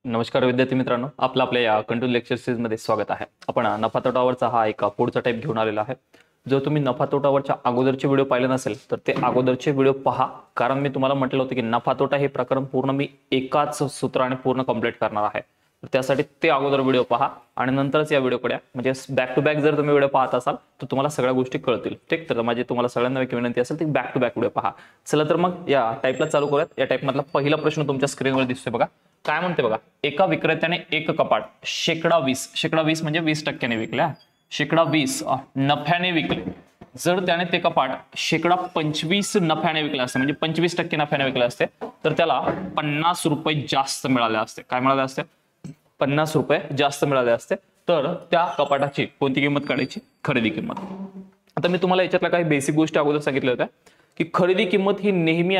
नमस्कार विद्यार्थी मित्रांनो, आपल्या या कंटिन्यू लेक्चर सीरीज मध्ये स्वागत आहे। आपण नफा तोटावरचा हा एक पुढचा टाइप घेऊन आलेला आहे। जर तुम्ही नफा तोटावरच्या अगोदरचे व्हिडिओ पाहिले नसेल तर ते अगोदरचे व्हिडिओ पहा, कारण मी तुम्हाला म्हटलं होतं की नफा तोटा हे प्रकरण पूर्ण मी एकाच सूत्राने पूर्ण कंप्लीट करणार आहे। तर त्यासाठी ते अगोदर व्हिडिओ पहा आणि नंतरच या व्हिडिओकडे म्हणजे बॅक टू बॅक जर तुम्ही व्हिडिओ पाहत असाल तर तुम्हाला सगळ्या गोष्टी कळतील। ठीक, तर माझी तुम्हाला सगळ्यांना एक विनंती असेल की बॅक टू बॅक व्हिडिओ पहा। चला तर मग या टाइपला चालू करूयात। या टाइप मधला पहिला प्रश्न तुमच्या स्क्रीनवर दिसतोय बघा। काय म्हणते बघा, एका विक्रेत्याने एक कपाट शेकडा 20 म्हणजे 20% विकल्या, शेकडा 20 नफ्याने विकले। जर त्याने ते कपाट शेकडा 25 नफ्याने विकले असते, म्हणजे 25% नफ्याने विकले असते, तर त्याला 50 रुपये जास्त मिळाले असते। काय मिळाले असते? 50 रुपये जास्त मिळाले असते। तर त्या कपाटाची कोणती किंमत काढायची? खरेदी किंमत। आता मी तुम्हाला याच्यातल्या काही बेसिक गोष्टी अगोदर सांगितल्या होत्या की खरेदी किंमत ही नेहमी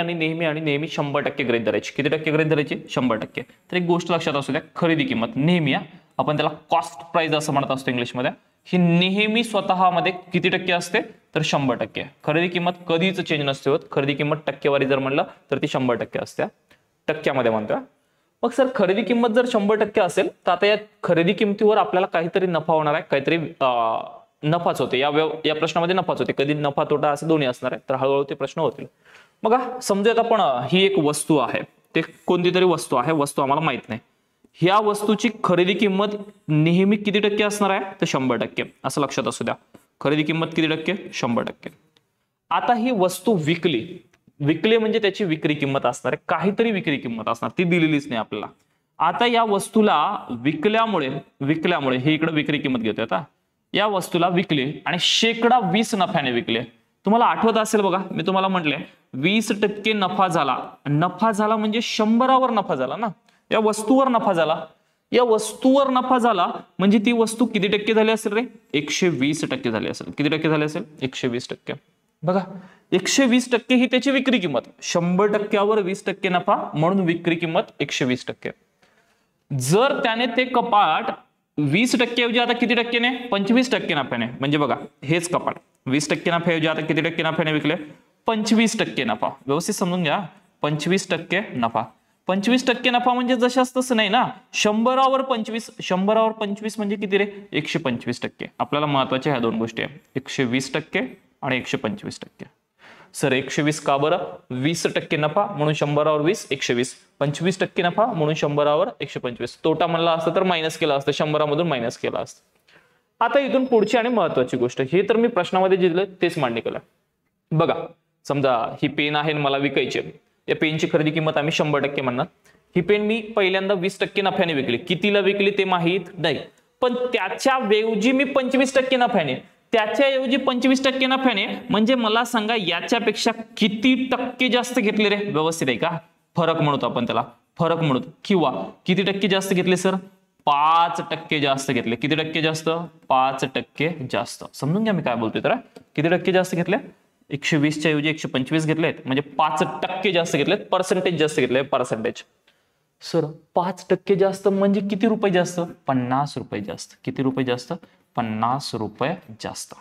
100% गृहीत धरायची। किती टक्के गृहीत धरायची? 100%। तर एक गोष्ट लक्षात असू द्या, खरेदी किंमत नेहमी, आपण त्याला कॉस्ट प्राइस असं म्हणत असतो इंग्लिशमध्ये, ही नेहमी स्वतःमध्ये किती टक्के असते? तर 100%। खरेदी किंमत कधीच चेंज नसते होत। खरेदी किंमत टक्केवारी जर म्हणलं तर ती 100% असते, टक्क्यामध्ये म्हणतोय। मग सर, खरेदी किंमत जर 100% असेल तर आता या खरेदी किमतीवर आपल्याला काहीतरी नफा होणार आहे, काहीतरी नफाच होते। या प्रश्नामध्ये नफाच होते। कधी नफा तोटा असे दोन्ही असणार आहे। तर हळूहळू ते प्रश्न होतील। मग समजूयात आपण ही एक वस्तू आहे, ते कोणती तरी वस्तू आहे, वस्तू आम्हाला माहित नाही। ह्या वस्तूची खरेदी किंमत नेहमी किती टक्के असणार आहे? तर 100%, असं लक्षात असू द्या। खरेदी किंमत किती टक्के? 100%। आता ही वस्तू विकली म्हणजे त्याची विक्री किंमत असणार आहे, काहीतरी विक्री किंमत असणार, ती दिलेलीच नाही आपल्याला। आता या वस्तूला विकल्यामुळे हे इकडे विक्री किंमत घेतोय। आता या वस्तूला विकले आणि शेकडा 20 नफ्याने विकले। तुम्हाला आठवत असेल बघा, मी तुम्हाला म्हटले 20% नफा झाला म्हणजे 100वर नफा झाला ना, या वस्तूवर नफा झाला। या वस्तूवर नफा झाला म्हणजे ती वस्तू किती टक्के झाली असेल रे? 120% झाली असेल। किती टक्के झाली असेल? 120%। बघा, 120% ही त्याची विक्री किंमत, 100%वर 20% नफा म्हणून विक्री किंमत 120%। जर त्याने ते कपाट 20% ऐवजी आता किती टक्केने? 25% नफ्याने, म्हणजे बघा हेच कपाट 20% नफ्याऐवजी आता किती टक्के नफ्याने विकले? 25% नफा। व्यवस्थित समजून घ्या, 25% नफा। 25% नफा म्हणजे जशाच तसं नाही ना, 100वर 25 म्हणजे किती रे? 125%। आपल्याला महत्वाच्या ह्या दोन गोष्टी आहे, 120% आणि 125%। सर 120 का बरं? 20% नफा म्हणून 100वर 20, 120, 25% नफा म्हणून 100वर 125। तोटा म्हणला असतं तर मायनस केला असतं, 100मधून मायनस केला असतं। आता इथून पुढची आणि महत्वाची गोष्ट, हे तर मी प्रश्नामध्ये जे दिलं तेच मांडणी केलं। बघा, समजा ही पेन आहे मला विकायची, या पेनची खरेदी किंमत आम्ही 100% म्हणणार। ही पेन मी पहिल्यांदा 20% नफ्याने विकली, कितीला विकली ते माहित नाही, पण त्याच्या ऐवजी मी 25% नफ्याने, त्याच्याऐवजी 25% नफ्याने, म्हणजे मला सांगा याच्यापेक्षा किती टक्के जास्त घेतले रे? व्यवस्थित आहे का? फरक म्हणतो आपण त्याला, फरक म्हणतो। किंवा किती टक्के जास्त घेतले सर? 5% जास्त घेतले। किती टक्के जास्त? 5% जास्त। समजून घ्या मी काय बोलतोय तर, किती टक्के जास्त घेतले? 120च्या ऐवजी 125 घेतलेत, म्हणजे 5% जास्त घेतलेत, पर्सेंटेज जास्त घेतले, पर्सेंटेज। सर 5% जास्त म्हणजे किती रुपये जास्त? 50 रुपये जास्त। किती रुपये जास्त? 50 रुपये जास्त।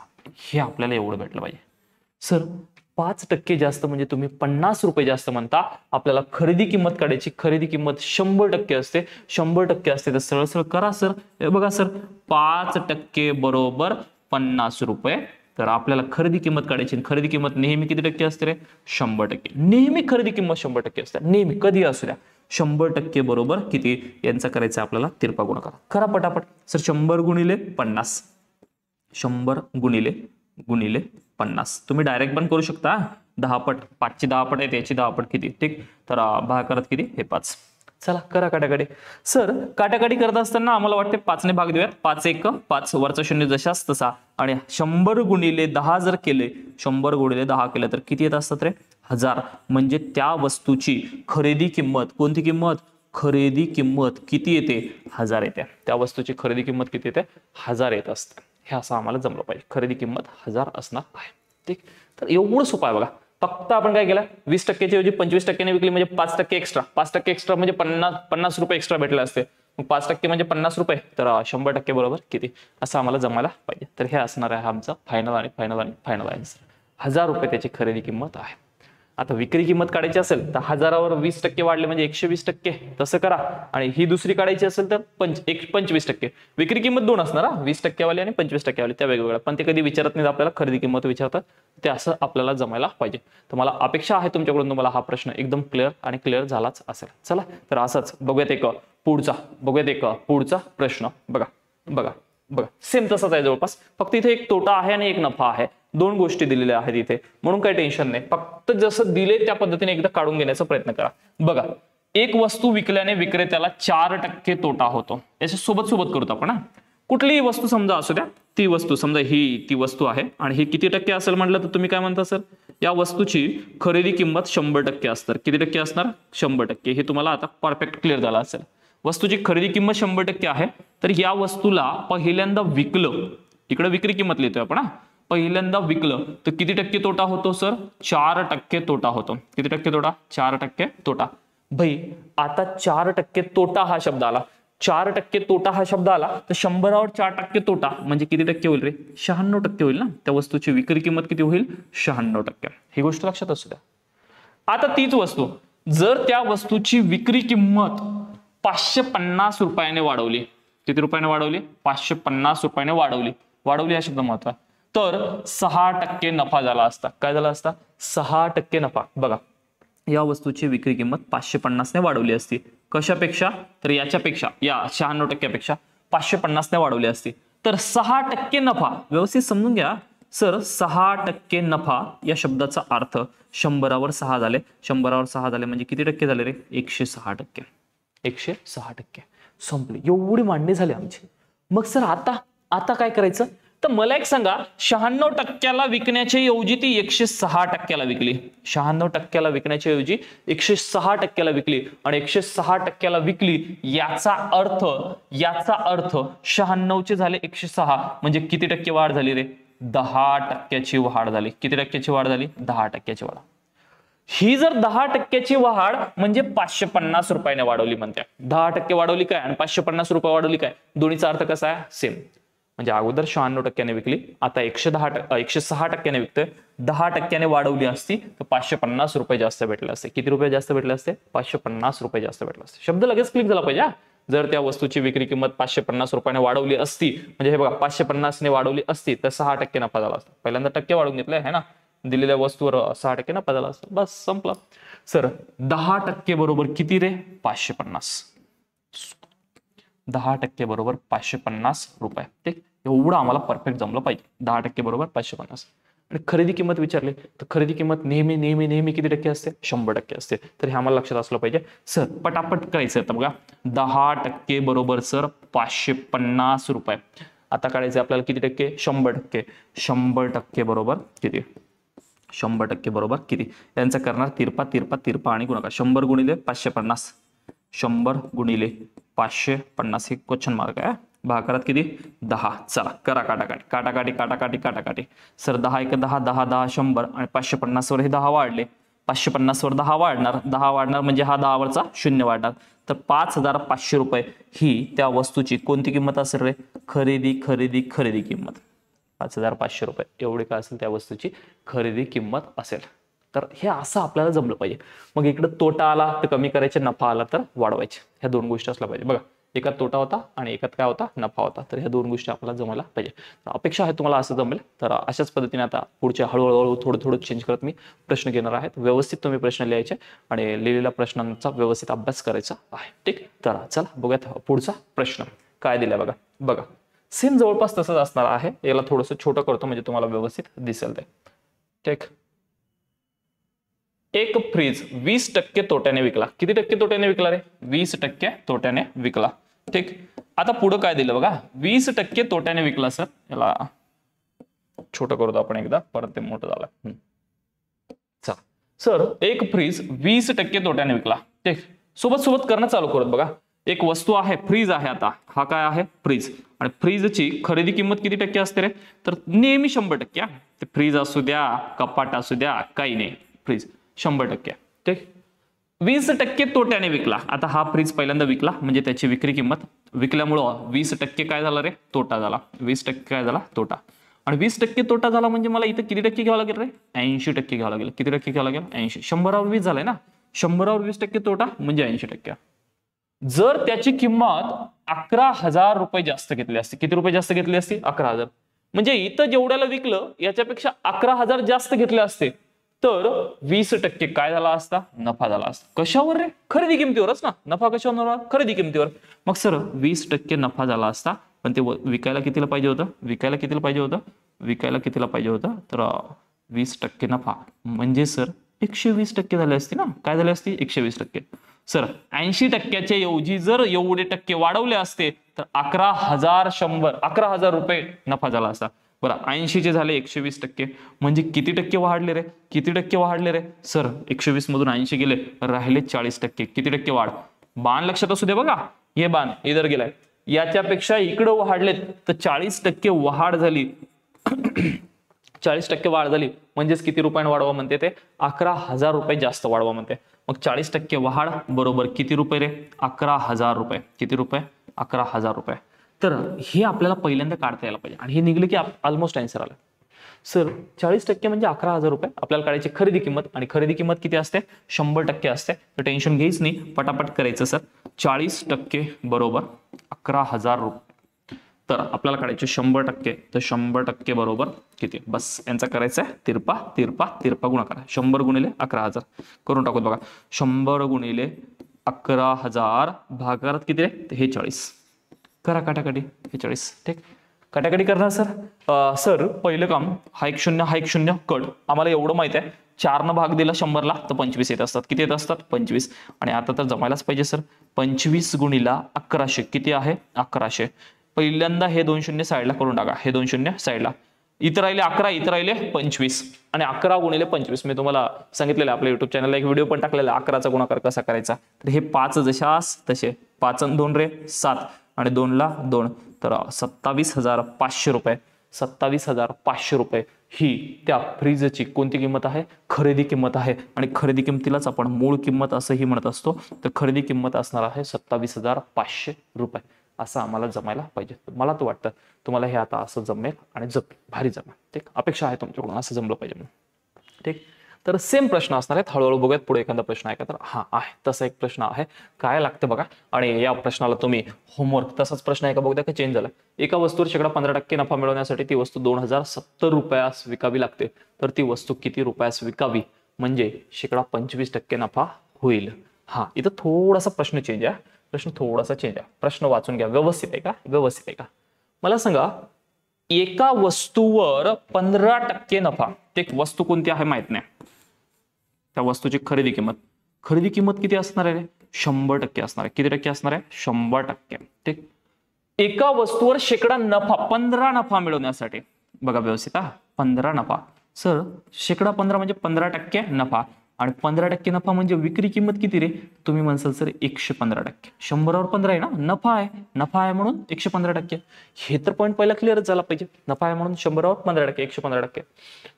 हे आपल्याला एवढं भेटलं पाहिजे। सर 5% जास्त म्हणजे तुम्ही 50 रुपये जास्त म्हणता, आपल्याला खरेदी किंमत काढायची, खरेदी किंमत 100% असते, 100% असते, तर सरळ सरळ करा सर। हे बघा सर, 5% बरोबर 50 रुपये। तर आपल्याला खरेदी किंमत काढायची, खरेदी किंमत नेहमी किती टक्के असते रे? 100%। नेहमी खरेदी किंमत 100% असते, नेहमी, कधी असू द्या। 100% बरोबर किती यांचा करायचा आपल्याला? तिरपा गुणाकार करा पटापट। सर 100 गुणिले 50, 100 गुणिले 50, तुम्ही डायरेक्ट पण करू शकता। 10 पट, 5ची 10 पट आहे, त्याची 10 पट किती? ठीक, तर भागाकारात किती? हे 5। चला करा काटाकाटी। सर काटाकाटी करत असताना आम्हाला वाटते 5ने भाग देऊयात, 5 1 5, वरचा शून्य जशाच तसा, आणि 100 गुणिले 10 जर केले, 100 गुणिले 10 केलं तर किती येत असतात रे? 1000। म्हणजे त्या वस्तूची खरेदी किंमत, कोणती किंमत? खरेदी किंमत किती येते? 1000 येते। त्या वस्तूची खरेदी किंमत किती येते? 1000 येत असते। हे असं आम्हाला जमलं पाहिजे, खरेदी किंमत 1000 असणार आहे। ठीक, तर एवढं सोपं आहे बघा। फक्त आपण काय केलं, 20%च्या ऐवजी 25%ने विकली म्हणजे 5% एक्स्ट्रा, 5% एक्स्ट्रा म्हणजे 50 रुपये एक्स्ट्रा भेटले असते। मग 5% म्हणजे 50 रुपये, तर 100% बरोबर किती? असं आम्हाला जमायला पाहिजे। तर हे असणार आहे आमचं फायनल आन्सर। 1000 रुपये त्याची खरेदी किंमत आहे। आता विक्री किंमत काढायची असेल तर 1000वर 20% वाढले म्हणजे 120%, तसं करा. आणि ही दुसरी काढायची असेल तर 25%. विक्री किंमत दोन असणार, 20% वाली आणि 25% वाली, त्या वेगवेगळ्या, पण ते कधी विचारत नाहीत आपल्याला, खरेदी किंमत विचारतात. ते असं आपल्याला जमायला पाहिजे. तर मला अपेक्षा आहे तुमच्याकडून तुम्हाला हा प्रश्न एकदम क्लिअर झालाच असेल. चला तर असंच बघूयात एक पुढचा प्रश्न. बघा सेम तसाच आहे जवळपास, फक्त इथे एक तोटा आहे आणि एक नफा आहे. दोन गोष्टी दिलेल्या आहेत इथे, म्हणून काही टेन्शन नाही. फक्त जसं दिले त्या पद्धतीने एकदा काढून घेण्याचा प्रयत्न करा. बघा, एक वस्तू विकल्याने विक्रेत्याला 4% तोटा होतो. याच्या सोबत करतो आपण. कुठलीही वस्तू समजा असू द्या, ती वस्तू समजा ती वस्तू आहे आणि ही किती टक्के असेल म्हटलं तर तुम्ही काय म्हणता सर, या वस्तूची खरेदी किंमत 100% असणार. किती टक्के असणार? 100%. हे तुम्हाला आता परफेक्ट क्लिअर झालं असेल. वस्तूची खरेदी किंमत 100% आहे, तर या वस्तूला पहिल्यांदा विकलं, इकडे विक्री किंमत लिहितोय आपण, पहिल्यांदा विकलं तर किती टक्के तोटा होतो सर? 4% तोटा होतो. किती टक्के तोटा? 4% तोटा. भाई आता 4% तोटा हा शब्द आला, 4% तोटा हा शब्द आला तर 100वर 4% तोटा म्हणजे किती टक्के होईल रे? 96% होईल ना. त्या वस्तूची विक्री किंमत किती होईल? 96%. ही गोष्ट लक्षात असू द्या. आता तीच वस्तू जर त्या वस्तूची विक्री किंमत 550 रुपयाने वाढवली, किती रुपयाने वाढवली? 550 रुपयाने वाढवली हा शब्द महत्त्वाचा, तर 6% नफा झाला असता. काय झाला असता? 6% नफा. बघा, या वस्तूची विक्री किंमत 550 ने वाढवली असती. कशापेक्षा? तर याच्यापेक्षा, या 96%पेक्षा 550 ने वाढवली असती, तर 6% नफा. व्यवस्थित समजून घ्या सर, 6% नफा या शब्दाचा अर्थ 100वर 6 झाले. 100वर 6 झाले म्हणजे किती टक्के झाले रे? 106%. 106%. संपले. एवढी मांडणी झाली आमची. मग सर आता काय करायचं? तर मला एक सांगा, 96%ला विकण्याच्या ऐवजी ती 106%ला विकली. 96%ला विकण्याच्या ऐवजी 106%ला विकली आणि 106%ला विकली. याचा अर्थ 96चे झाले 106 म्हणजे किती टक्के वाढ झाली रे? 10%ची वाढ झाली. किती टक्क्याची वाढ झाली? 10%ची वाढ. ही जर 10%ची वाढ म्हणजे 550 रुपयाने वाढवली म्हणते. 10% वाढवली काय आणि 550 रुपये वाढवली काय? दोन्हीचा अर्थ कसा आहे? सेम. म्हणजे अगोदर 96%ने विकली, आता 106%ने विकतोय. 10%ने वाढवली असती तर 550 रुपये जास्त भेटले असते. किती रुपये जास्त भेटले असते? 550 रुपये जास्त भेटले असते. शब्द लगेच क्लिक झाला पाहिजे. जर त्या वस्तूची विक्री किंमत 550 रुपयाने वाढवली असती, म्हणजे हे बघा 550 ने वाढवली असती तर 6% नफा झाला असता. पहिल्यांदा टक्के वाढवून घेतलाय है ना, दिलेल्या वस्तूवर 6% नफा झाला असता. बस संपला. सर 10% बरोबर किती रे? 550. 10% बरोबर 550 रुपये. ठीक, एवढं आम्हाला परफेक्ट जमलं पाहिजे. 10% बरोबर 550. आणि खरेदी किंमत विचारली तर खरेदी किंमत नेहमी किती टक्के असते? 100% असते. तर हे आम्हाला लक्षात असलं पाहिजे. सर पटापट करायचं आता बघा, 10% बरोबर सर 550 रुपये. आता काढायचं आपल्याला किती टक्के? 100%. 100% बरोबर किती? 100% बरोबर किती? यांचा करणार तिरपा आणि गुणाकार. 100 गुणिले 550. 100 गुणिले 550 हे क्वेश्चन मार्क आहे. भागाकारात किती? 10. चला करा काटाकाटी. सर 10 × 10 10 10 100 आणि 550 वर हे 10 वाढले. 550 वर 10 वाढणार म्हणजे हा 10 वरचा 0 वाढणार. तर 5500 रुपये ही त्या वस्तूची कोणती किंमत असेल रे? खरेदी किंमत. 5500 रुपये एवढी काय असेल त्या वस्तूची खरेदी किंमत असेल. तर हे असं आपल्याला जमलं पाहिजे. मग इकडे तोटा आला तर कमी करायचे, नफा आला तर वाढवायचे. ह्या दोन गोष्टी असल्या पाहिजे. बघा, एकात तोटा होता आणि एकात काय होता? नफा होता. तर ह्या दोन गोष्टी आपल्याला जमायला पाहिजे. तर अपेक्षा आहे तुम्हाला असं जमेल. तर अशाच पद्धतीने आता पुढच्या हळूहळू थोडं चेंज करत मी प्रश्न घेणार आहेत. व्यवस्थित तुम्ही प्रश्न लिहायचे आणि लिहिलेल्या प्रश्नांचा व्यवस्थित अभ्यास करायचा आहे. ठीक, तर चला बघूयात पुढचा प्रश्न काय दिलाय. बघा सेम जवळपास तसंच असणार आहे. याला थोडंसं छोटं करतो म्हणजे तुम्हाला व्यवस्थित दिसेल ते. ठीक, एक फ्रीज 20% तोट्याने विकला. किती टक्के तोट्याने विकला रे? 20% तोट्याने विकला. ठीक, आता पुढे काय दिलं बघा, 20% तोट्याने विकला. सर याला छोटं करतो आपण एकदा, परत ते मोठं झालं. चला सर, एक फ्रीज 20% तोट्याने विकला. ठीक, सोबत करणं चालू करत बघा. एक वस्तू आहे, फ्रीज आहे. आता हा काय आहे? फ्रीज. आणि फ्रीजची खरेदी किंमत किती टक्के असते रे? तर नेहमी 100%. ते फ्रीज असू द्या, कपाट असू द्या, काही नाही, फ्रीज 100%. ठीक, 20% तोट्याने विकला. आता हा फ्रीज पहिल्यांदा विकला म्हणजे त्याची विक्री किंमत विकल्यामुळं 20% काय झाला रे? तोटा झाला. 20% काय झाला? तोटा. आणि 20% तोटा झाला म्हणजे मला इथं किती टक्के घ्यावं लागेल रे? 80% घ्यावं लागेल. किती टक्के घ्यावं लागेल? 80. 100वर 20 झालाय ना, 100वर 20% तोटा म्हणजे 80%. जर त्याची किंमत 11,000 रुपये जास्त घेतली असती, किती रुपये जास्त घेतली असती? 11,000. म्हणजे इथं जेवढ्याला विकलं याच्यापेक्षा 11,000 जास्त घेतले असते तर 20% काय झाला असता? नफा झाला असता. कशावर रे? खरेदी किमतीवरच ना. नफा कशावर होणार? खरेदी किमतीवर. मग सर 20% नफा झाला असता, पण ते विकायला कितीला पाहिजे होतं? विकायला कितीला पाहिजे होतं? विकायला कितीला पाहिजे होतं? तर 20% नफा म्हणजे सर 120% झाले असते ना. काय झाले असते? 120%. सर 80%च्या ऐवजी जर एवढे टक्के वाढवले असते तर 11,000 रुपये नफा झाला असता. बरं, 80चे झाले 120%, म्हणजे किती टक्के वाढले रे? किती टक्के वाढले रे? सर 120 मधून 80 गेले, राहिले 40%. किती टक्के वाढ? बाण लक्षात असू दे बघा, हे बाण इधर गेलाय, याच्यापेक्षा इकडे वाढलेत तर 40% वाढ झाली. 40% वाढ झाली म्हणजेच किती रुपयाने वाढवा म्हणते ते? 11,000 रुपये जास्त वाढवा म्हणते. मग 40% वाढ बरोबर किती रुपये रे? 11,000 रुपये. किती रुपये? 11,000 रुपये. तर हे आपल्याला पहिल्यांदा काढता यायला पाहिजे आणि हे निघले की ऑलमोस्ट आन्सर आला. सर 40% म्हणजे 11,000 रुपये आपल्याला काढायची खरेदी किंमत, आणि खरेदी किंमत किती असते? 100% असते. तर टेन्शन घ्यायच नाही, पटापट करायचं सर. 40% बरोबर 11,000 रुपये. तर आपल्याला काढायचे 100%, तर 100% बरोबर किती? बस यांचा करायचा आहे तिरपा तिरपा तिरपा गुणाकार. 100 गुणिले 11,000 करून टाकू बघा. 100 गुणिले 11,000 भागाकारात किती रे? हे 40. करा काटाकाटी. हे 40. ठीक, काटाकाटी करणार सर. सर पहिलं काम, हा एक शून्य हा एक शून्य कट. आम्हाला एवढं माहित आहे 4 न भाग दिला 100ला तर 25 येत असतात. किती येत असतात? 25. आणि आता तर जमायलाच पाहिजे सर. 25 गुणिला 1100 किती आहे? 1100. पहिल्यांदा हे 2 शून्य साईडला करून टाका. हे 2 शून्य साईडला. इथं राहिले 11, इथं राहिले 25. आणि 11 गुणिले 25 मी तुम्हाला सांगितलेलं आपल्या युट्यूब चॅनलला एक व्हिडिओ पण टाकलेला 11चा गुणाकार कसा करायचा. तर हे 5 जशास तसे. 5 आणि 2 रे 7 आणि 2 ला 2, तर 27,500 रुपये. 27,500 रुपये ही त्या फ्रीजची कोणती किंमत आहे? खरेदी किंमत आहे. आणि खरेदी किंमतीलाच आपण मूळ किंमत असंही म्हणत असतो. तर खरेदी किंमत असणार आहे 27,500 रुपये. असं आम्हाला जमायला पाहिजे. मला तर वाटतं तुम्हाला हे आता असं जमेल आणि भारी जमेल. ठीक, अपेक्षा आहे तुमच्याकडून असं जमलं पाहिजे म्हणून. ठीक, तर सेम प्रश्न असणार आहेत. हळूहळू बघूयात पुढे एखादा प्रश्न आहे का? तर हा आहे, तसा एक प्रश्न आहे. काय लागतं बघा, आणि या प्रश्नाला तुम्ही होमवर्क तसाच प्रश्न आहे का बघूया का चेंज झाला. एका वस्तूवर 15% नफा मिळवण्यासाठी ती वस्तू 2,070 रुपयास विकावी लागते, तर ती वस्तू किती रुपयास विकावी म्हणजे 25% नफा होईल. हा, इथं थोडासा प्रश्न चेंज आहे. प्रश्न थोडासा चेंज आहे. प्रश्न वाचून घ्या. व्यवस्थित आहे का? व्यवस्थित आहे का? मला सांगा, एका वस्तूवर 15% नफा, ते वस्तू कोणती आहे माहित नाही, त्या वस्तूची खरेदी किंमत. खरेदी किंमत किती असणार आहे? 100% असणार आहे. किती टक्के असणार आहे? 100%. ठीक, एका वस्तूवर शेकडा नफा 15 नफा मिळवण्यासाठी बघा व्यवस्थित, 15 नफा. सर शेकडा 15 म्हणजे 15% नफा, आणि 15% नफा म्हणजे विक्री किंमत किती रे? तुम्ही म्हणसाल सर 115%. 100वर 15 आहे ना, नफा आहे. नफा आहे म्हणून 115%. हे तर पॉईंट पहिला क्लिअरच झाला पाहिजे. नफा आहे म्हणून 100वर 15%, 115%.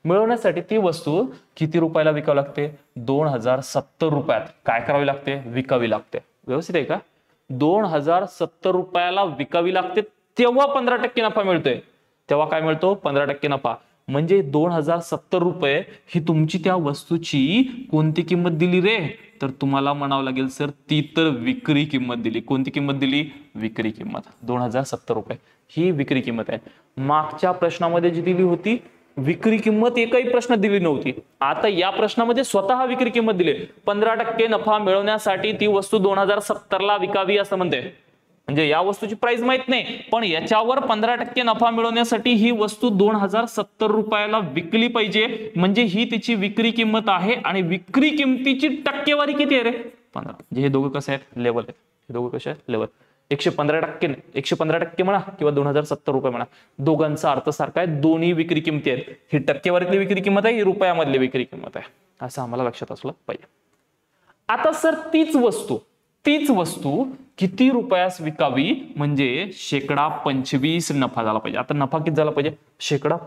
मिळवण्यासाठी ती वस्तू किती रुपयाला विकावी लागते? 2,070 रुपयात काय करावी लागते? विकावी लागते. व्यवस्थित आहे का? 2,070 रुपयाला विकावी लागते, तेव्हा 15% नफा मिळतोय. तेव्हा काय मिळतो? 15% नफा. म्हणजे 2,070 रुपये ही तुमची त्या वस्तूची कोणती किंमत दिली रे? तर तुम्हाला म्हणावं लागेल सर ती तर विक्री किंमत दिली. कोणती किंमत दिली? विक्री किंमत. 2,070 रुपये ही विक्री किंमत आहे. मागच्या प्रश्नामध्ये जी दिली होती विक्री किंमत एकही प्रश्न दिली नव्हती. आता या प्रश्नामध्ये स्वतः विक्री किंमत दिली. 15% नफा मिळवण्यासाठी ती वस्तू 2,070 ला विकावी असं म्हणते. म्हणजे या वस्तूची प्राइस माहित नाही, पण याच्यावर 15% नफा मिळवण्यासाठी ही वस्तू 2,070 रुपयाला विकली पाहिजे, म्हणजे ही तिची विक्री किंमत आहे. आणि विक्री किंमतीची टक्केवारी किती आहे रे? 15. म्हणजे हे दोघं कसे आहेत? लेवल आहेत. हे दोघं कसे आहेत? लेवल. 115%, 115% म्हणा किंवा 2,070 रुपये म्हणा, दोघांचा अर्थ सारखा आहे. दोन्ही विक्री किंमती आहेत. ही टक्केवारीतली विक्री किंमत आहे, ही रुपयामधली विक्री किंमत आहे. असं आम्हाला लक्षात असलं पाहिजे. आता सर तीच वस्तू किती रुपयास विकावी म्हणजे 25% नफा झाला पाहिजे. आता नफा किती झाला पाहिजे?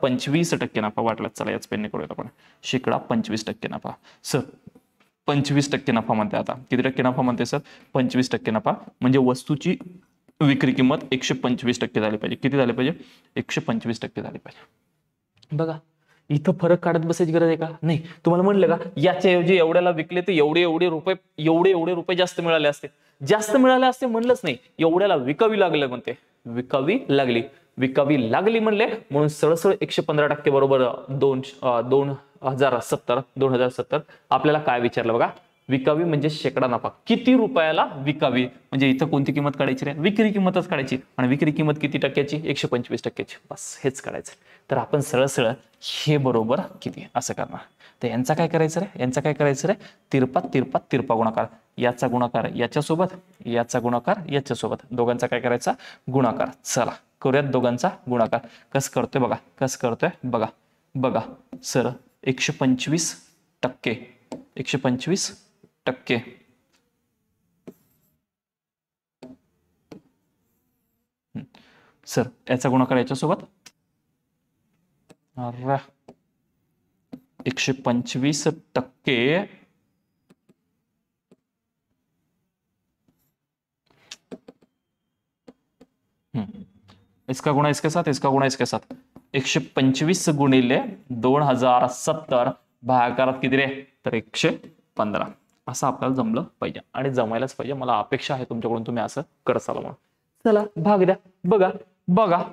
25% नफा. वाटला चला याच पेनने करूयात आपण. 25% नफा. सर 25% नफा म्हणते. आता किती टक्के नफा म्हणते सर? 25% नफा. म्हणजे वस्तूची विक्री किंमत 125% झाली पाहिजे. किती झाली पाहिजे? 125% झाली पाहिजे. बघा इथं फरक काढत बसायची गरज आहे का? नाही. तुम्हाला म्हणलं का याच्याऐवजी एवढ्याला विकले तर एवढे रुपये जास्त मिळाले असते. जास्त मिळाले असते म्हणलंच नाही, एवढ्याला विकावी लागले म्हणते. विकावी लागली म्हणले म्हणून सरळ 115% बरोबर 2070 आपल्याला काय विचारलं बघा. विकावी म्हणजे शेकडा नफा. किती रुपयाला विकावी म्हणजे इथं कोणती किंमत काढायची रे? विक्री किंमतच काढायची. आणि विक्री किंमत किती टक्क्याची? 125%. बस हेच काढायचं. तर आपण सरळ हे बरोबर किती असं करणार. तर यांचा काय करायचं रे? तिरपा गुणाकार. याचा गुणाकार याच्यासोबत, याचा गुणाकार याच्यासोबत, दोघांचा काय करायचा? गुणाकार. चला करूयात दोघांचा गुणाकार. कसं करतोय बघा सर 125%. 125%. सर याचा गुणाकार याच्यासोबत 125%. इसका गुणा इसके साथ, इसका गुणा इसके साथ. 125 गुणिले 2070 भागाकारात किती रे? तर 115. असं आपल्याला जमलं पाहिजे आणि जमायलाच पाहिजे. मला अपेक्षा आहे तुमच्याकडून तुम्ही असं करसाल म्हणून. चला भाग द्या.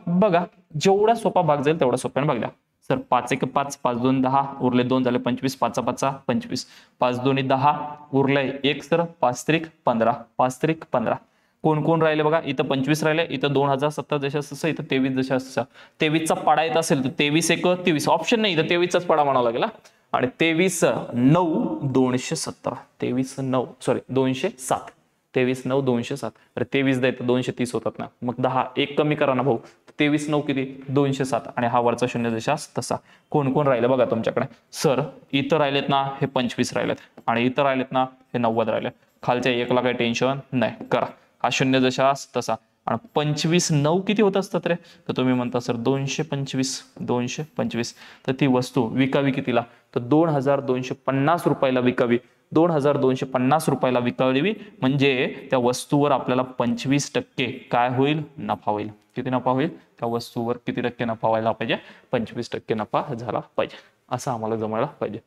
बघा जेवढा सोपा भाग जाईल तेवढा सोप्याने भाग द्या. सर 5 1 5, 5 2 10, उरले 2 झाले 25, 5 5 25, 5 2 10, उरले 1 सर 5 3 15, 5 3 15. कोण राहिले बघा. इथं 25 राहिले, इथं 2070 जसं, इथं 23 जसं. 23चा पाडा येत असेल तर 23 1 23. ऑप्शन नाही, इथं 23चाच पाडा म्हणावा लागेल. आणि 23 9 270. 23 9 सॉरी 207. 23 9 207. अरे 23 द्यायचं 230 होतात ना. मग 10 1 कमी करा ना भाऊ. 23 9 किती? 207. आणि हा वरचा शून्य जशा तसा. कोण राहिले बघा तुमच्याकडे? सर इथं राहिलेत ना हे 25 राहिलेत, आणि इथं राहिलेत ना हे 90 राहिले. खालच्या 1 ला काही टेन्शन नाही. करा. हा शून्य जशा तसा. आणि 25 9 किती होत असतात रे? तर तुम्ही म्हणता सर 225. तर ती वस्तू विकावी कितीला? तर 2250 रुपयाला विकावी. 2250 रुपयाला विकावी म्हणजे त्या वस्तूवर आपल्याला 25% काय होईल? नफा होईल. किती नफा होईल? त्या वस्तूवर किती टक्के नफा व्हायला पाहिजे? 25% नफा झाला पाहिजे. असं आम्हाला जमायला पाहिजे.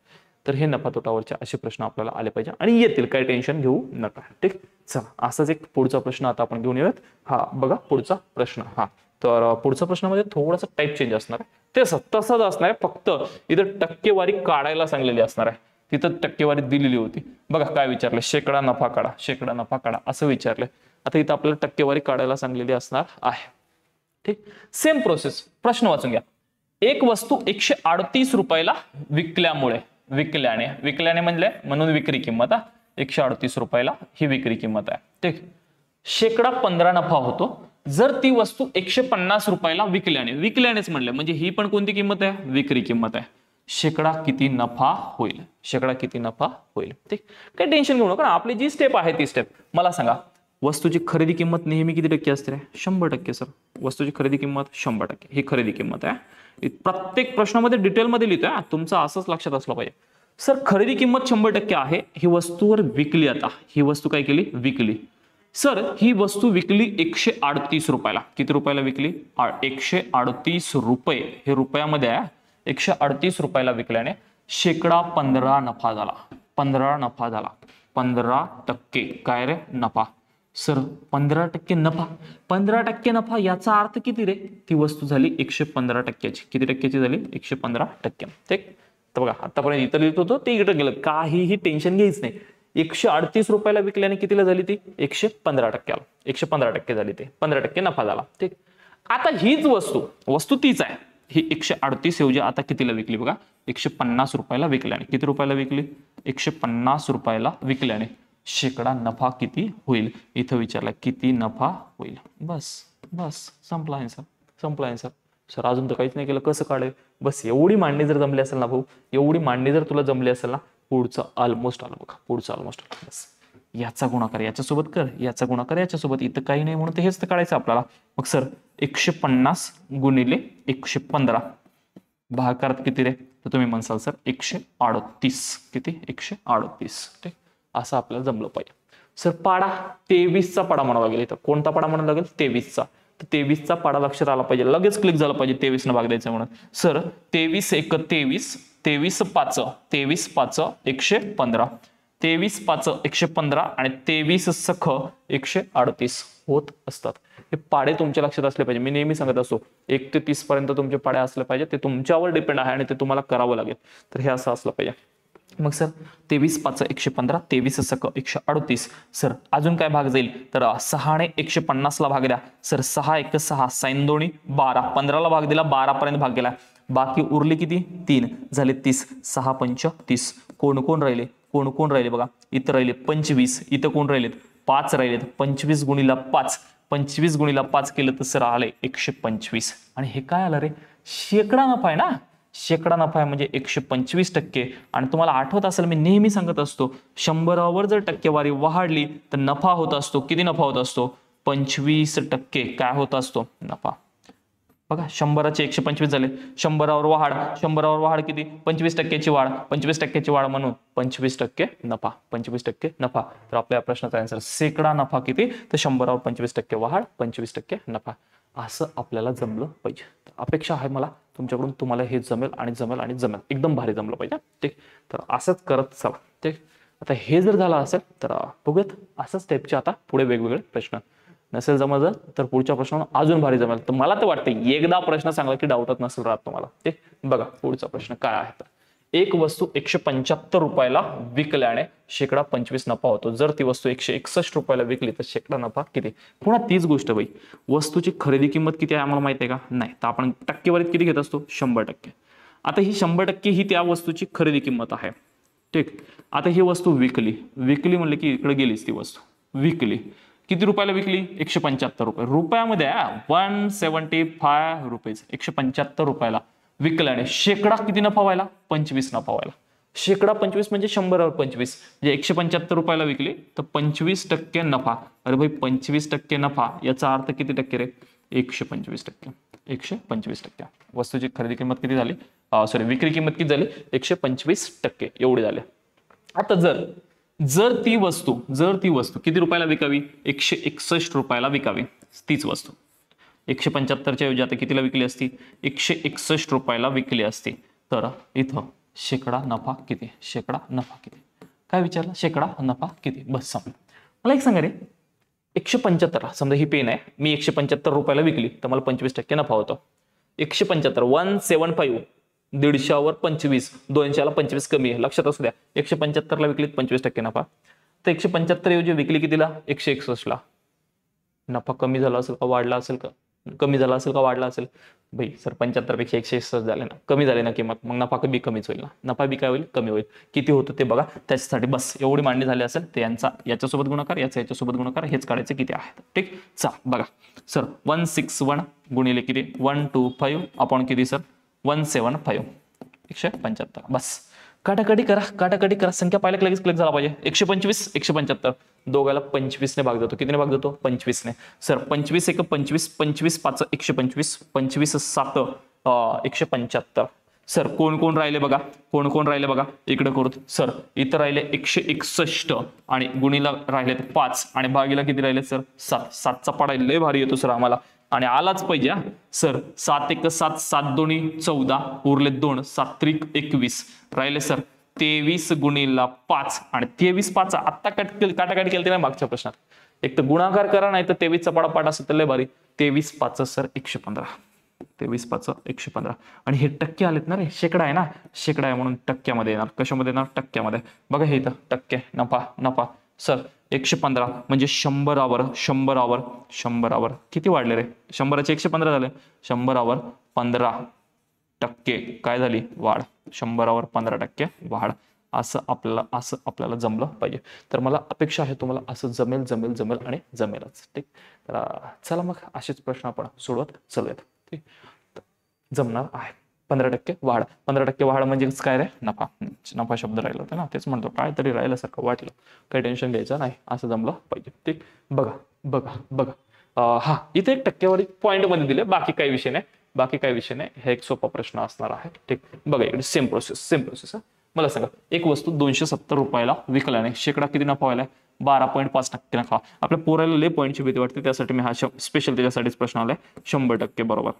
तर हे नफा तोटावरचे असे प्रश्न आपल्याला आले पाहिजे आणि येतील. काही टेन्शन घेऊ नका. ठीक. चला असाच एक पुढचा प्रश्न आता आपण घेऊन येऊयात. हा बघा पुढचा प्रश्न. तर पुढच्या प्रश्नामध्ये थोडासा टाईप चेंज असणार आहे. ते तसंच असणार आहे, फक्त इथं टक्केवारी काढायला सांगलेली असणार आहे. तिथं टक्केवारी दिलेली होती. बघा काय विचारलं? शेकडा नफा काढा असं विचारलंय. आता इथं आपल्याला टक्केवारी काढायला सांगलेली असणार आहे. ठीक. Same process. प्रश्न वाचून घ्या. एक वस्तू 138 रुपयाला विकल्याने म्हणून विक्री किंमत 138 रुपयाला ही विक्री किंमत आहे. ठीक. शेकडा 15 नफा होतो जर ती वस्तू 150 रुपयाला विकल्यानेच म्हणले म्हणजे ही पण कोणती किंमत आहे? विक्री किंमत आहे. शेकडा किती नफा होईल? ठीक. काही टेन्शन घेऊ नका. आपली जी स्टेप आहे ती स्टेप मला सांगा. वस्तूची खरेदी किंमत नेहमी किती टक्के असते? 100% सर. वस्तूची खरेदी किंमत 100%. ही खरेदी किंमत आहे. प्रत्येक प्रश्नामध्ये डिटेलमध्ये लिहितोय. तुमचं असंच लक्षात असलं पाहिजे. सर खरेदी किंमत 100% आहे. ही वस्तूवर विकली. आता ही वस्तू काय केली? विकली. सर ही वस्तू विकली 138 रुपयाला. किती रुपयाला विकली? 138 रुपये. हे रुपयामध्ये आहे. 138 रुपयाला विकल्याने शेकडा 15 नफा झाला. 15% काय रे? नफा. सर 15% नफा. 15% नफा याचा अर्थ किती रे? ती वस्तू झाली 115%ची. किती टक्क्याची झाली? 115%. ठीक. तर बघा आतापर्यंत इथं लिहित होतो ते इकडे गेलं. काहीही टेन्शन घ्यायच नाही. 138 रुपयाला विकल्याने कितीला झाली ती? 115%. 115% झाली. ते 15% नफा झाला. ठीक. आता हीच वस्तू तीच आहे. ही 138 ऐवजी आता कितीला विकली बघा? 150 रुपयाला विकल्याने. किती रुपयाला विकली? 150 रुपयाला विकल्याने शेकडा नफा किती होईल? इथं विचारला किती नफा होईल. बस संपला आन्सर. सर अजून तर काहीच नाही केलं. कसं काढेल? बस एवढी मांडणी जर जमली असेल ना भाऊ, एवढी मांडणी जर तुला जमली असेल ना, पुढचं ऑलमोस्ट आलं बघा. बस याचा गुणाकार याच्यासोबत कर, याचा गुणाकार याच्यासोबत. इथं काही नाही म्हणून हेच तर काढायचं आपल्याला. मग सर 150 गुणिले 115 भागाकारात किती रे? तर तुम्ही म्हणसाल सर 138. किती? 138. ठीक. असं आपल्याला जमलं पाहिजे. सर पाडा 23चा पाडा म्हणावा लागेल. इथं कोणता पाडा म्हणावा लागेल? 23चा. तर 23चा पाडा लक्षात आला पाहिजे, लगेच क्लिक झालं पाहिजे 23 न भाग द्यायचं म्हणून. सर 23 एक 23, 23 5 23 5 115, 23 5 115 आणि 23 सख 138 होत असतात. हे पाडे तुमच्या लक्षात असले पाहिजे. मी नेहमी सांगत असतो 1 ते 30 पर्यंत तुमचे पाडे असले पाहिजे. ते तुमच्यावर डिपेंड आहे आणि ते तुम्हाला करावं लागेल. तर हे असं असलं पाहिजे. मग सर 23 5 115, 23 सक 138. सर अजून काय भाग जाईल, तर 6 ने 150 ला भाग द्या. सर 6 1 6, साइन दोन्ही 12, 15 ला भाग दिला, 12 पर्यंत भाग गेला. बाकी उरले किती, 3 झाले 30, 6 पंच 30. कोण कोण राहिले, कोण कोण राहिले बघा, इथं राहिले 25, इथं कोण राहिलेत 5 राहिलेत. 25 गुणिला 5, 25 गुणिला 5 केलं तर सर आले 125. आणि हे काय आलं रे, शेकडा नफा आहे ना. शेकडा नफा आहे म्हणजे 125%. आणि तुम्हाला आठवत असेल मी नेहमी सांगत असतो 100वर जर टक्केवारी वाढली तर नफा होत असतो. किती नफा होत असतो, 25% काय होत असतो नफा. बघा 100चे 125 झाले, 100वर वाढ किती, 25%ची वाढ, 25%ची वाढ म्हणून 25% नफा, 25% नफा. तर आपल्या प्रश्नाचा आन्सर शेकडा नफा किती, तर 100वर 25% वाढ, 25% नफा. असं आपल्याला जमलं पाहिजे. अपेक्षा आहे मला तुमच्याकडून, तुम्हाला हे जमेल आणि जमेल आणि जमेल, एकदम भारी जमलं पाहिजे. ठीक, तर असंच करत चला. ठीक, आता हे जर झालं असेल तर बघूयात असंच टाईपचे आता पुढे वेगवेगळे प्रश्न. नसेल जमलं तर पुढच्या प्रश्नावर अजून भारी जमेल. तर मला तर वाटतं एकदा प्रश्न सांगला की डाऊटच नसेल राहत तुम्हाला. ठीक, बघा पुढचा प्रश्न काय आहे. तर एक वस्तू 175 रुपयाला विकल्याने शेकडा 25 नफा होतो. जर ती वस्तू 161 रुपयाला विकली तर शेकडा नफा किती. पुन्हा तीच गोष्ट बाई, वस्तूची खरेदी किंमत किती आहे आम्हाला माहिती आहे का, नाही. तर आपण टक्केवारीत किती घेत असतो, 100%. आता ही 100% ही त्या वस्तूची खरेदी किंमत आहे. ठीक, आता ही वस्तू विकली म्हणले की इकडे गेलीच ती वस्तू विकली. किती रुपयाला विकली, 175 रुपये. रुपयामध्ये 175 रुपीज, 175 रुपयाला विकल्याने शेकडा किती नफा व्हायला, 25 नफा व्हायला. शेकडा 25 म्हणजे 100वर 25, म्हणजे 175 रुपयाला विकली तर 25% नफा. अरे भाई 25% नफा याचा अर्थ किती टक्के रे, 125%. 125%. वस्तूची खरेदी किंमत किती झाली, सॉरी विक्री किंमत किती झाली, 125% एवढी झाली. आता जर ती वस्तू किती रुपयाला विकावी, 161 रुपयाला विकावी. तीच वस्तू 175च्या ऐवजी आता कितीला विकली असती, 161 रुपयाला विकली असती. तर इथं शेकडा नफा किती, शेकडा नफा किती काय विचारलं, शेकडा नफा किती, बस संपलं. मला एक सांगा रे, 175 समजा ही पेन आहे, मी 175 रुपयाला विकली तर मला 25% नफा होतो. 175 175, 150वर 25, 200ला 25 कमी आहे, लक्षात असू द्या. 175ला विकलीत 25% नफा. तर 175 ऐवजी विकली कितीला, 161ला. नफा कमी झाला असेल का वाढला असेल का, कमी झाला असेल का वाढला असेल, भाई सर 75 पेक्षा 161 झाले ना, कमी झाले ना किंमत, मग नफा कमी कमीच होईल ना, नफा बी काय होईल, कमी होईल. किती होतं ते बघा, त्याच्यासाठी बस एवढी मांडणी झाली असेल ते याच्यासोबत गुणाकार, याच्यासोबत गुणाकार, हेच काढायचे किती आहे. ठीक, चला बघा सर 161 गुणिले किती 125 आपण किती सर 175, 175. बस काटाकाटी करा, संख्या पाहिलं लगेच क्लिक झाला पाहिजे. 125 175 दोघाला 25 ने भाग देतो. कितीने भाग देतो, 25 ने. सर 25 1 25, 25 5 125, 25 7 175. सर कोण कोण राहिले बघा, इकडे करू. सर इथं राहिले 161 आणि गुणीला राहिलेत 5 आणि भागीला किती राहिले सर 7. 7चा पाडा लय भारी येतो सर आम्हाला आणि आलाच पाहिजे. सर 7 1 7, 7 2 14, उरले 2, 7 3 21 राहिले सर 23 गुणिला 5 आणि 23 5 आत्ता काटाकाटी केली ना मागच्या प्रश्नात. एक तर गुणाकार करा, नाही तर 23चा पाडा पाठ असेल तर लय भारी. 23 5 सर 115, 23 5 115. आणि हे टक्के आलेत ना रे, शेकडा आहे ना, शेकडा आहे म्हणून टक्क्यामध्ये येणार. कशामध्ये येणार, टक्क्यामध्ये. बघा हे इथं टक्के नफा. सर 115 म्हणजे 100वर किती वाढले रे, 100चे 115 झाले, 100वर 15% काय झाली वाढ, 100वर 15% वाढ. असं आपल्याला जमलं पाहिजे. तर मला अपेक्षा आहे तुम्हाला असं जमेल आणि जमेलच. ठीक, तर चला मग असेच प्रश्न आपण सोडवत चालूयात. ठीक, जमणार आहे. 15% वाढ, 15% वाढ म्हणजे काय रे, नफा शब्द राहिला होता ना, तेच म्हणतो काहीतरी राहिल्यासारखं वाटलं, काही टेन्शन घ्यायचं नाही, असं जमलं पाहिजे. ठीक, बघा हा इथे एक टक्केवारी पॉईंट मध्ये दिले, बाकी काही विषय नाही. हे एक सोपा प्रश्न असणार आहे. ठीक, बघा इकडे सेम प्रोसेस. मला सांगा, एक वस्तू 270 रुपयाला विकल्याने शेकडा किती नफा व्हायला, 12.5% नफा. आपल्या पोराला लय पॉईंटची भीती वाटते, त्यासाठी मी हा स्पेशल त्याच्यासाठीच प्रश्न आलाय. 100% बरोबर.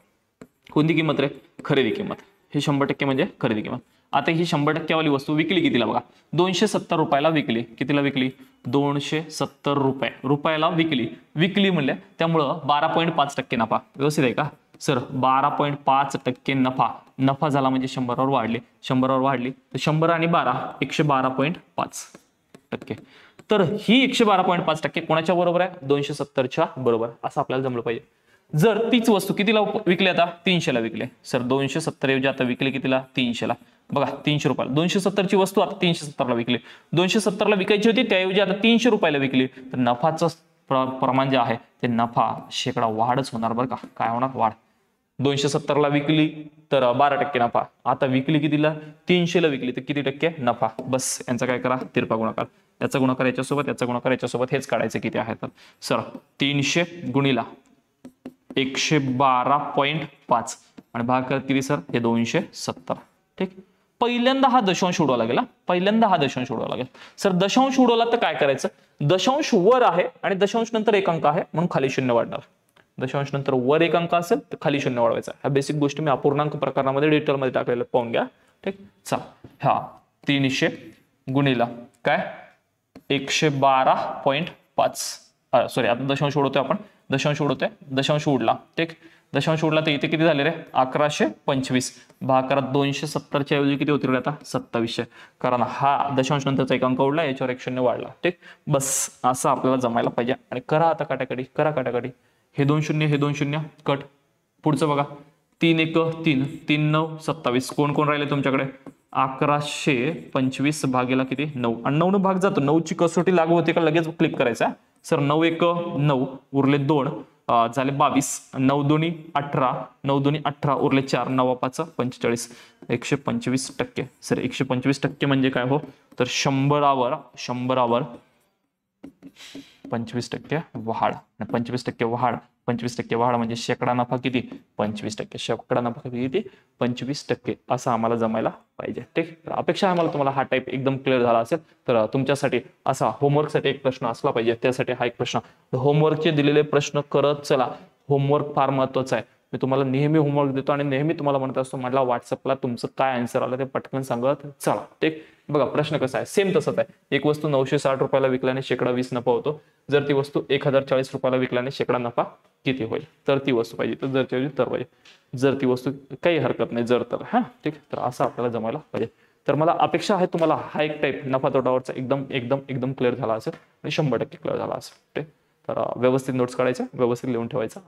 कोणती किंमत रे? खरेदी किंमत. हे 100% म्हणजे खरेदी किंमत. आता ही 100% वाली वस्तू विकली कितीला बघा, 270 रुपयाला विकली. कितीला विकली? 270 रुपये. रुपयाला विकली. विकली म्हणल्या त्यामुळं 12.5% नफा. व्यवस्थित आहे का सर? 12.5% नफा. नफा झाला म्हणजे 100वर वाढली. 100वर वाढली तर 100 आणि 12 112.5%. तर ही 112.5% कोणाच्या बरोबर आहे? 270च्या बरोबर. असं आपल्याला जमलं पाहिजे. जर तीच वस्तू कितीला विकली, आता 300ला विकली सर. 270 ऐवजी आता विकली कितीला? 300ला. बघा 300 रुपयाला 270 ची वस्तू आता 370ला विकली. 270ला विकायची होती त्याऐवजी आता 300 रुपयाला विकली. तर नफाचं प्रमाण जे आहे ते नफा शेकडा वाढच होणार बरं का. काय होणार? वाढ. 270ला विकली तर 12% नफा. आता विकली कितीला? 300ला विकली तर किती टक्के नफा? बस यांचा काय करा? तिरपा गुणाकार. याचा गुणाकार याच्यासोबत, याचा गुणाकार याच्यासोबत, हेच काढायचं किती आहे तर. सर 300 गुणिला 112.5 आणि भागाकार किती सर? हे 270. ठीक. पहिल्यांदा हा दशांश उडवावा लागेल. पहिल्यांदा हा दशांश उडवावा लागेल. सर दशांश उडवला तर काय करायचं? दशांश वर आहे आणि दशांश नंतर एक अंक आहे म्हणून खाली शून्य वाढणार. दशांश नंतर वर एक अंक असेल तर खाली शून्य वाढवायचा. ह्या बेसिक गोष्टी मी अपूर्णांक प्रकारामध्ये डिटेलमध्ये टाकलेल्या पाहून घ्या. ठीक. चला हा 300 गुणिला काय? 112.5. सॉरी आता दशांश उडवतोय आपण. दशांश उडवतोय. दशांश उडला. ठीक. दशांश उडला तर इथे किती झाले रे? 1125. भागाकारात 270च्या ऐवजी किती होतील आता? 2700. कारण हा दशांश नंतरचा एक अंक उडला, याच्यावर एक शून्य वाढला. ठीक. बस असं आपल्याला जमायला पाहिजे. आणि करा आता काटाकाटी. करा काटाकाटी. हे 2 शून्य, हे 2 शून्य कट. पुढचं बघा 3 1 3 3 9 27. कोण कोण राहिले तुमच्याकडे? 1125 भागेला किती? 9. आणि 9 भाग जातो. 9 ची कसोटी लागू होते का लगेच क्लिक करायचा सर. 9 1 9 उरले 2 झाले 22. 9 2 18. 9 2 18 उरले 4. 9 5 45. 125%. सर 125% म्हणजे काय हो? तर 100वर 25% वाढ. 25% वाढ. 25% वाढ म्हणजे शेकडा नफा किती? 25%. शेकडा नफा किती? 25%. असं आम्हाला जमायला पाहिजे. ठीक. तर अपेक्षा आहे मला तुम्हाला हा टाईप एकदम क्लिअर झाला असेल. तर तुमच्यासाठी असा होमवर्कसाठी एक प्रश्न असला पाहिजे. त्यासाठी हा एक प्रश्न. होमवर्कचे दिलेले प्रश्न करत चला. होमवर्क फार महत्वाचा आहे. मी तुम्हाला नेहमी होमवर्क देतो आणि नेहमी तुम्हाला म्हणत असतो मला व्हॉट्सअपला तुमचं काय आन्सर आलं ते पटकन सांगत चला. ठीक. बघा प्रश्न कसा आहे? सेम तसंच आहे. एक वस्तू 960 रुपयाला विकल्याने शेकडा 20 नफा होतो. जर ती वस्तू 1040 रुपयाला विकल्याने शेकडा नफा किती होईल? तर ती वस्तू पाहिजे. तर जरच्या ऐवजी तर पाहिजे. जर ती वस्तू काही हरकत नाही. जर तर हा. ठीक. तर असं आपल्याला जमायला पाहिजे. तर मला अपेक्षा आहे तुम्हाला हा एक टाईप नफा तोटावरचा एकदम एकदम एकदम क्लिअर झाला असेल आणि 100% क्लिअर झाला असेल. ठीक. तर व्यवस्थित नोट्स काढायच्या, व्यवस्थित लिहून ठेवायचं.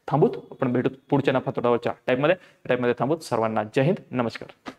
थांबूत आपण भेटू पुढच्या नफा तोटावरच्या टाईपमध्ये थांबूत. सर्वांना जय हिंद, नमस्कार.